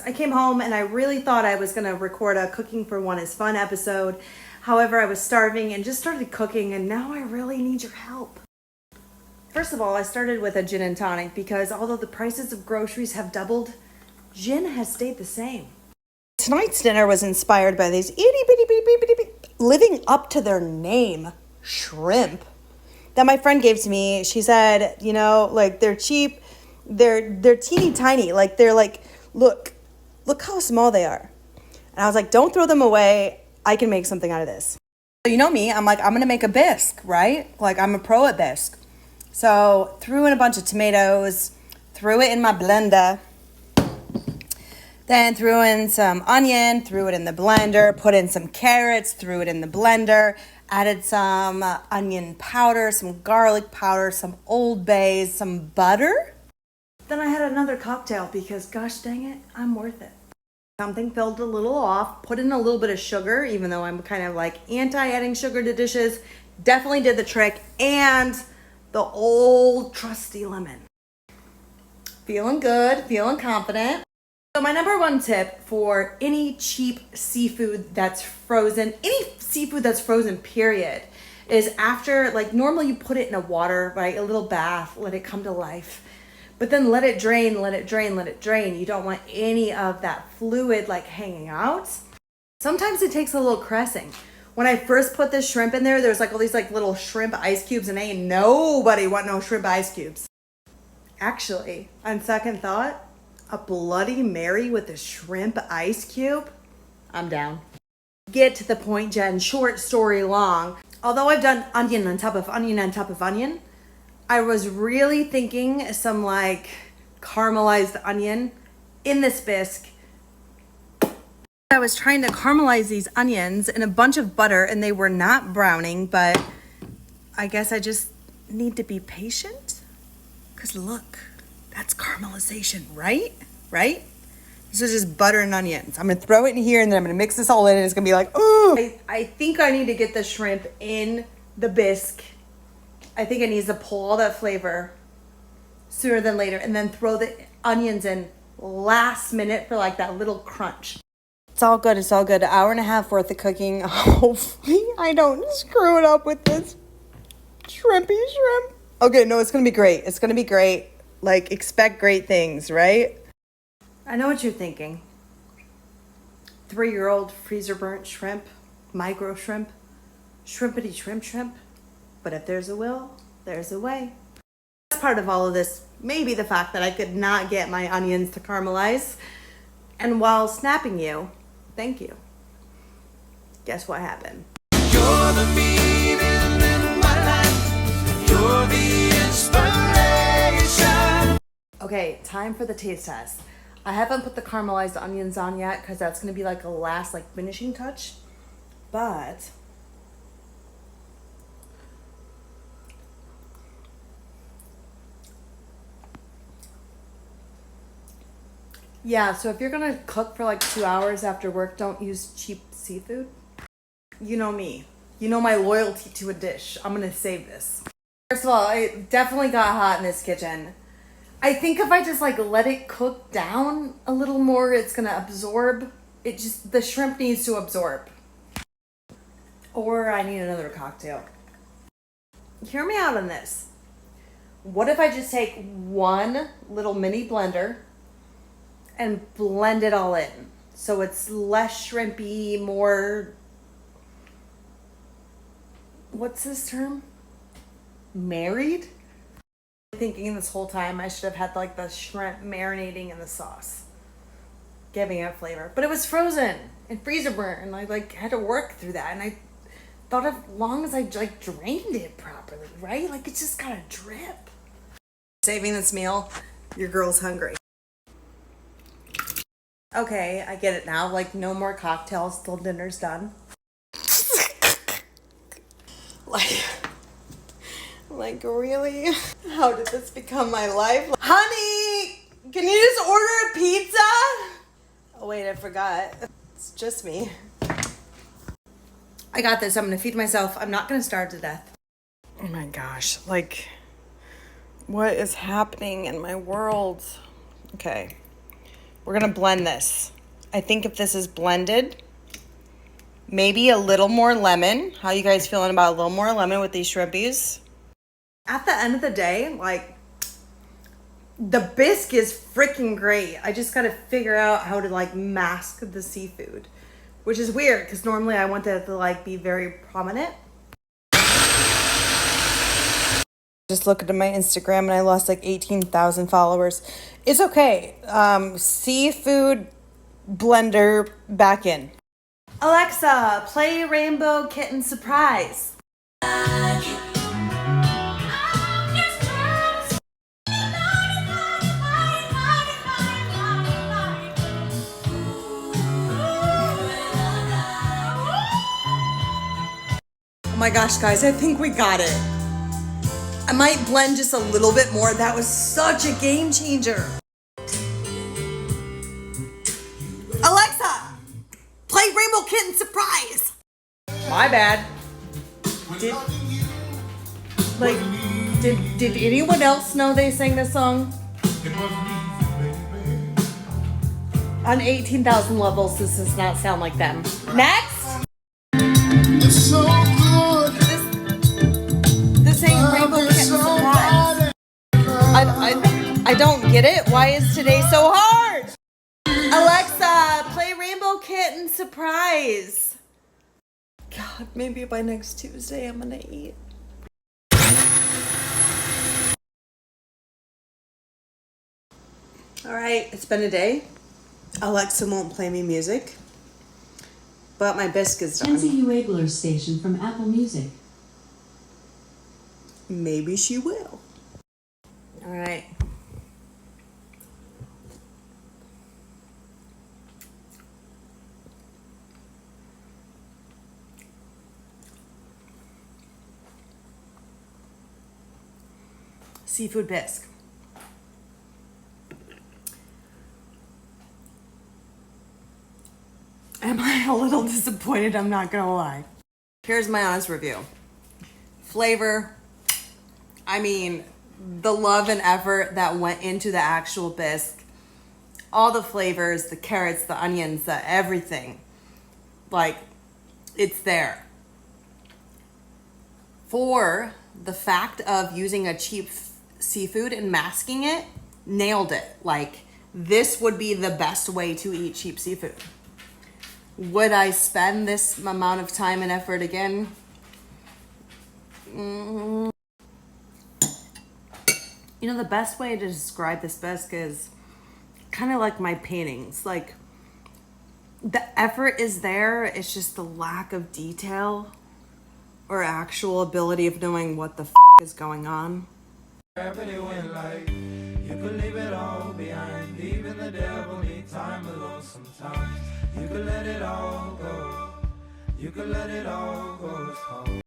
I came home and I really thought I was gonna record a Cooking for One is Fun episode. However, I was starving and just started cooking, and now I really need your help. First of all, I started with a gin and tonic because although the prices of groceries have doubled, gin has stayed the same. Tonight's dinner was inspired by these itty-bitty, living up to their name, shrimp, that my friend gave to me. She said, you know, like, they're cheap, they're teeny tiny, like, they're like, look how small they are. And I was like, don't throw them away. I can make something out of this. So you know me, I'm like, I'm gonna make a bisque, right? Like, I'm a pro at bisque. So threw in a bunch of tomatoes, threw it in my blender, then threw in some onion, threw it in the blender, put in some carrots, threw it in the blender, added some onion powder, some garlic powder, some Old Bay, some butter. Then I had another cocktail because gosh dang it, I'm worth it. Something felt a little off, put in a little bit of sugar, even though I'm kind of like anti-adding sugar to dishes, definitely did the trick, and the old trusty lemon. Feeling good, feeling confident. So my number one tip for any cheap seafood that's frozen, any seafood that's frozen period, is after, like, normally you put it in a water, right? A little bath, let it come to life. But then let it drain, let it drain, let it drain. You don't want any of that fluid like hanging out. Sometimes it takes a little caressing. When I first put this shrimp in there, there's like all these like little shrimp ice cubes, and ain't nobody want no shrimp ice cubes. Actually, on second thought, a Bloody Mary with a shrimp ice cube? I'm down. Get to the point, Jen. Short story long. Although I've done onion on top of onion on top of onion, I was really thinking some like caramelized onion in this bisque. I was trying to caramelize these onions in a bunch of butter, and they were not browning, but I guess I just need to be patient. Because look, that's caramelization, right? Right? This is just butter and onions. I'm going to throw it in here, and then I'm going to mix this all in, and it's going to be like, ooh. I think I need to get the shrimp in the bisque. I think it needs to pull all that flavor sooner than later, and then throw the onions in last minute for like that little crunch. It's all good. It's all good. An hour and a half worth of cooking. Hopefully I don't screw it up with this shrimpy shrimp. Okay, no, it's going to be great. It's going to be great. Like, expect great things, right? I know what you're thinking. 3-year-old freezer burnt shrimp, micro shrimp, shrimpity shrimp. But if there's a will, there's a way. That's part of all of this. Maybe the fact that I could not get my onions to caramelize. And while snapping you, thank you. Guess what happened? You're the meaning in my life. You're the inspiration. Okay, time for the taste test. I haven't put the caramelized onions on yet because that's going to be like a last like finishing touch. But yeah, so if you're going to cook for like 2 hours after work, don't use cheap seafood. You know me. You know my loyalty to a dish. I'm going to save this. First of all, it definitely got hot in this kitchen. I think if I just like let it cook down a little more, it's going to absorb. The shrimp needs to absorb. Or I need another cocktail. Hear me out on this. What if I just take one little mini blender and blend it all in so it's less shrimpy, more, what's this term? Married? Thinking this whole time I should have had like the shrimp marinating in the sauce, giving it flavor. But it was frozen and freezer burnt, and I like had to work through that. And I thought as long as I like drained it properly, right? Like it's just gotta drip. Saving this meal, your girl's hungry. Okay, I get it now. Like, no more cocktails till dinner's done. Like, really? How did this become my life? Honey, can you just order a pizza? Oh, wait, I forgot. It's just me. I got this. I'm going to feed myself. I'm not going to starve to death. Oh, my gosh. Like, what is happening in my world? Okay. We're gonna blend this. I think if this is blended, maybe a little more lemon. How you guys feeling about a little more lemon with these shrimpies? At the end of the day, like, the bisque is freaking great. I just gotta figure out how to like mask the seafood, which is weird because normally I want that to like be very prominent. Just looked at my Instagram and I lost like 18,000 followers. It's okay. Seafood blender back in. Alexa, play Rainbow Kitten Surprise. Oh my gosh, guys, I think we got it. I might blend just a little bit more. That was such a game changer. Alexa, play Rainbow Kitten Surprise. My bad. Did anyone else know they sang this song? On 18,000 levels, this does not sound like them. Next. It's so good. This ain't Rainbow Kitten Surprise. I don't get it. Why is today so hard? Alexa, play Rainbow Kitten Surprise. God, maybe by next Tuesday I'm gonna eat. All right, it's been a day. Alexa won't play me music, but my bisque is done. Kenzie Uegler station from Apple Music. Maybe she will. All right. Seafood bisque. Am I a little disappointed? I'm not gonna lie. Here's my honest review. Flavor, I mean, the love and effort that went into the actual bisque, all the flavors, the carrots, the onions, the everything, like, it's there. For the fact of using a cheap seafood and masking it, nailed it. Like, this would be the best way to eat cheap seafood. Would I spend this amount of time and effort again? You know, the best way to describe this bisque is kind of like my paintings. Like, the effort is there, it's just the lack of detail or actual ability of knowing what the is going on. Gravity went like you could leave it all behind. Even the devil need time alone sometimes. You could let it all go. You could let it all go.